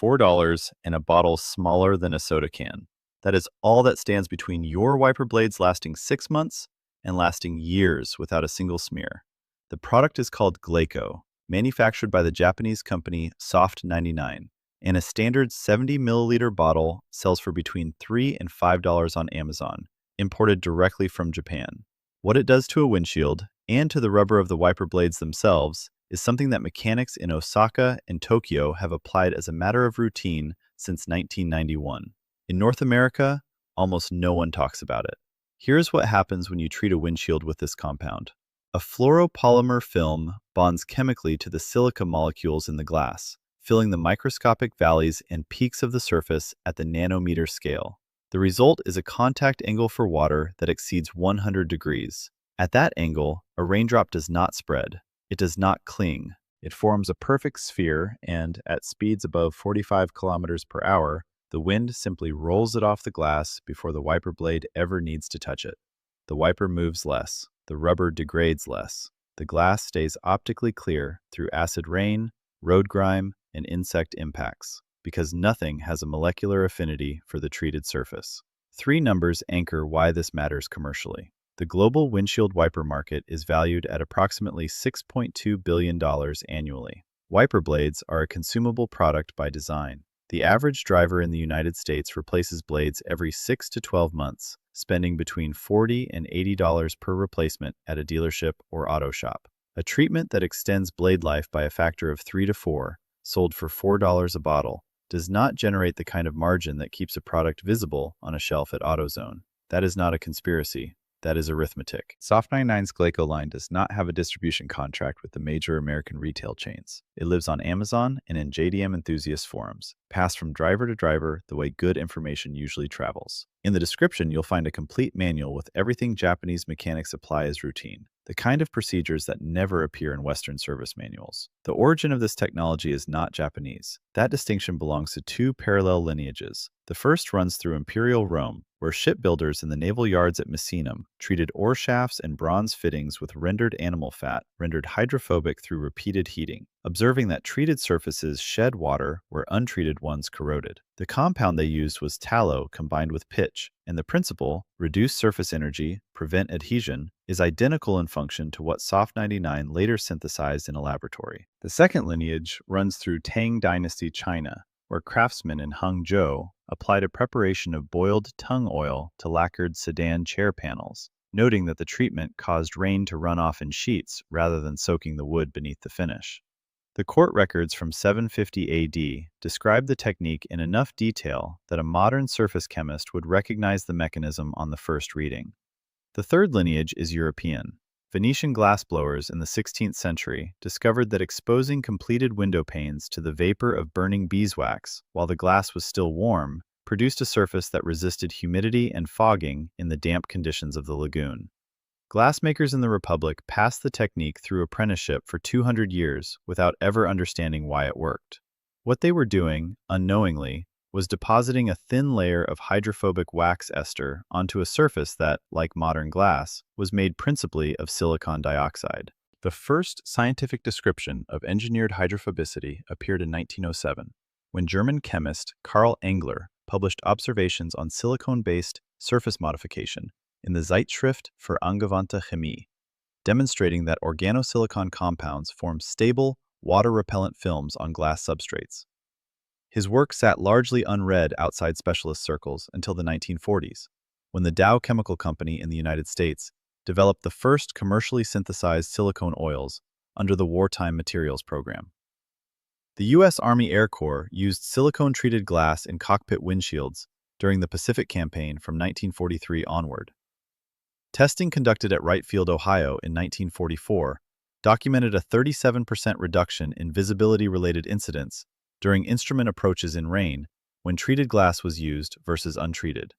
$4, and a bottle smaller than a soda can. That is all that stands between your wiper blades lasting 6 months and lasting years without a single smear. The product is called Glaco, manufactured by the Japanese company Soft99, and a standard 70 milliliter bottle sells for between $3 and $5 on Amazon, imported directly from Japan. What it does to a windshield and to the rubber of the wiper blades themselves is something that mechanics in Osaka and Tokyo have applied as a matter of routine since 1991. In North America, almost no one talks about it. Here's what happens when you treat a windshield with this compound. A fluoropolymer film bonds chemically to the silica molecules in the glass, filling the microscopic valleys and peaks of the surface at the nanometer scale. The result is a contact angle for water that exceeds 100 degrees. At that angle, a raindrop does not spread. It does not cling. It forms a perfect sphere, and at speeds above 45 kilometers per hour, the wind simply rolls it off the glass before the wiper blade ever needs to touch it. The wiper moves less. The rubber degrades less. The glass stays optically clear through acid rain, road grime, and insect impacts, because nothing has a molecular affinity for the treated surface. 3 numbers anchor why this matters commercially. The global windshield wiper market is valued at approximately $6.2 billion annually. Wiper blades are a consumable product by design. The average driver in the United States replaces blades every 6 to 12 months, spending between $40 and $80 per replacement at a dealership or auto shop. A treatment that extends blade life by a factor of 3 to 4, sold for $4 a bottle, does not generate the kind of margin that keeps a product visible on a shelf at AutoZone. That is not a conspiracy. That is arithmetic. Soft99's Glaco line does not have a distribution contract with the major American retail chains. It lives on Amazon and in JDM enthusiast forums, passed from driver to driver the way good information usually travels. In the description, you'll find a complete manual with everything Japanese mechanics apply as routine, the kind of procedures that never appear in Western service manuals. The origin of this technology is not Japanese. That distinction belongs to 2 parallel lineages. The first runs through Imperial Rome, where shipbuilders in the naval yards at Misenum treated oar shafts and bronze fittings with rendered animal fat, rendered hydrophobic through repeated heating, observing that treated surfaces shed water where untreated ones corroded. The compound they used was tallow combined with pitch, and the principle, reduce surface energy, prevent adhesion, is identical in function to what Soft99 later synthesized in a laboratory. The second lineage runs through Tang Dynasty China, where craftsmen in Hangzhou applied a preparation of boiled tung oil to lacquered sedan chair panels, noting that the treatment caused rain to run off in sheets rather than soaking the wood beneath the finish. The court records from 750 AD describe the technique in enough detail that a modern surface chemist would recognize the mechanism on the first reading. The third lineage is European. Venetian glassblowers in the 16th century discovered that exposing completed window panes to the vapor of burning beeswax while the glass was still warm produced a surface that resisted humidity and fogging in the damp conditions of the lagoon. Glassmakers in the Republic passed the technique through apprenticeship for 200 years without ever understanding why it worked. What they were doing, unknowingly, was depositing a thin layer of hydrophobic wax ester onto a surface that, like modern glass, was made principally of silicon dioxide. The first scientific description of engineered hydrophobicity appeared in 1907, when German chemist Carl Engler published observations on silicone-based surface modification in the Zeitschrift für angewandte Chemie, demonstrating that organosilicon compounds form stable, water-repellent films on glass substrates. His work sat largely unread outside specialist circles until the 1940s, when the Dow Chemical Company in the United States developed the first commercially synthesized silicone oils under the Wartime Materials Program. The U.S. Army Air Corps used silicone-treated glass in cockpit windshields during the Pacific Campaign from 1943 onward. Testing conducted at Wright Field, Ohio in 1944 documented a 37% reduction in visibility-related incidents during instrument approaches in rain when treated glass was used versus untreated.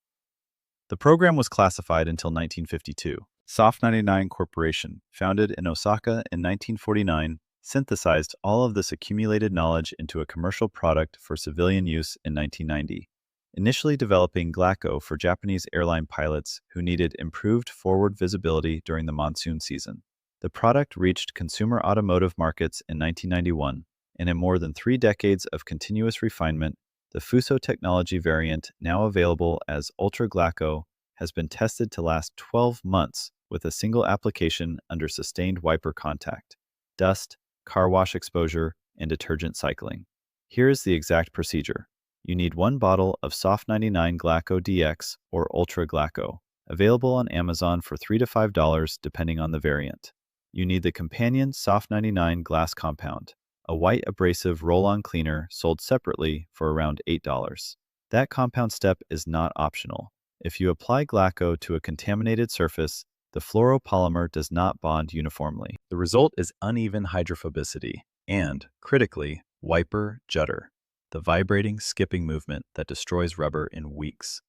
The program was classified until 1952. Soft99 Corporation, founded in Osaka in 1949, synthesized all of this accumulated knowledge into a commercial product for civilian use in 1990, initially developing Glaco for Japanese airline pilots who needed improved forward visibility during the monsoon season. The product reached consumer automotive markets in 1991, and in more than 3 decades of continuous refinement, the Fuso technology variant, now available as Ultra Glaco, has been tested to last 12 months with a single application under sustained wiper contact, dust, car wash exposure, and detergent cycling. Here is the exact procedure. You need 1 bottle of Soft99 Glaco DX or Ultra Glaco, available on Amazon for $3 to $5 depending on the variant. You need the companion Soft99 glass compound, a white abrasive roll-on cleaner sold separately for around $8. That compound step is not optional. If you apply Glaco to a contaminated surface, the fluoropolymer does not bond uniformly. The result is uneven hydrophobicity and, critically, wiper judder, the vibrating, skipping movement that destroys rubber in weeks.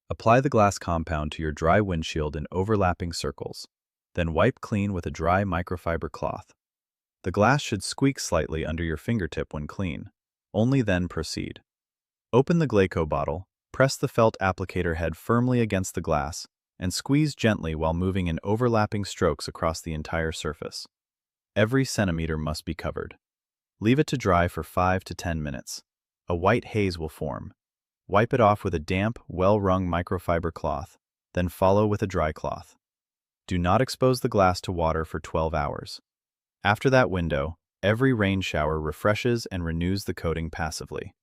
Apply the glass compound to your dry windshield in overlapping circles, then wipe clean with a dry microfiber cloth. The glass should squeak slightly under your fingertip when clean. Only then proceed. Open the Glaco bottle, press the felt applicator head firmly against the glass, and squeeze gently while moving in overlapping strokes across the entire surface. Every centimeter must be covered. Leave it to dry for 5 to 10 minutes. A white haze will form. Wipe it off with a damp, well-wrung microfiber cloth, then follow with a dry cloth. Do not expose the glass to water for 12 hours. After that window, every rain shower refreshes and renews the coating passively.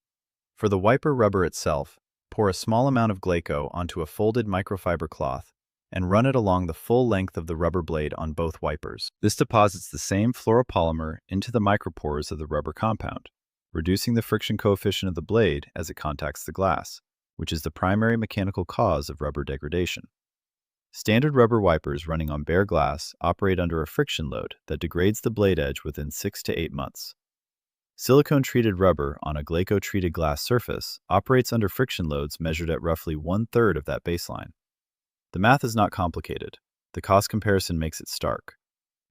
For the wiper rubber itself, pour a small amount of Glaco onto a folded microfiber cloth and run it along the full length of the rubber blade on both wipers. This deposits the same fluoropolymer into the micropores of the rubber compound, reducing the friction coefficient of the blade as it contacts the glass, which is the primary mechanical cause of rubber degradation. Standard rubber wipers running on bare glass operate under a friction load that degrades the blade edge within 6 to 8 months. Silicone-treated rubber on a Glaco-treated glass surface operates under friction loads measured at roughly 1/3 of that baseline. The math is not complicated. The cost comparison makes it stark.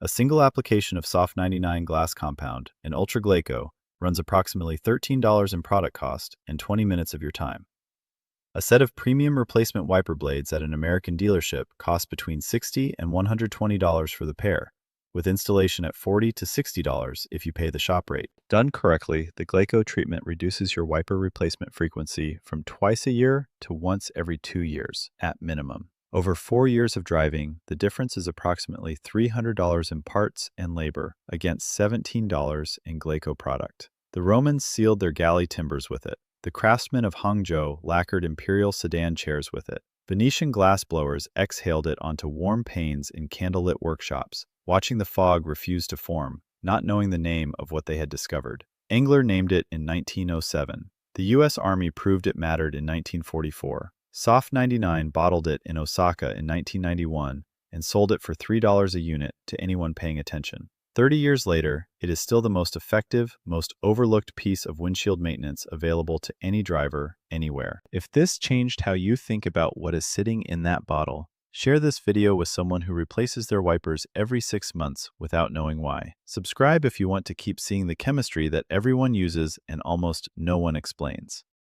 A single application of Soft99 glass compound in Ultra Glaco runs approximately $13 in product cost and 20 minutes of your time. A set of premium replacement wiper blades at an American dealership costs between $60 and $120 for the pair, with installation at $40 to $60 if you pay the shop rate. Done correctly, the Glaco treatment reduces your wiper replacement frequency from twice a year to once every 2 years, at minimum. Over 4 years of driving, the difference is approximately $300 in parts and labor against $17 in Glaco product. The Romans sealed their galley timbers with it. The craftsmen of Hangzhou lacquered imperial sedan chairs with it. Venetian glassblowers exhaled it onto warm panes in candlelit workshops, watching the fog refuse to form, not knowing the name of what they had discovered. Engler named it in 1907. The U.S. Army proved it mattered in 1944. Soft99 bottled it in Osaka in 1991 and sold it for $3 a unit to anyone paying attention. 30 years later, it is still the most effective, most overlooked piece of windshield maintenance available to any driver, anywhere. If this changed how you think about what is sitting in that bottle, share this video with someone who replaces their wipers every 6 months without knowing why. Subscribe if you want to keep seeing the chemistry that everyone uses and almost no one explains.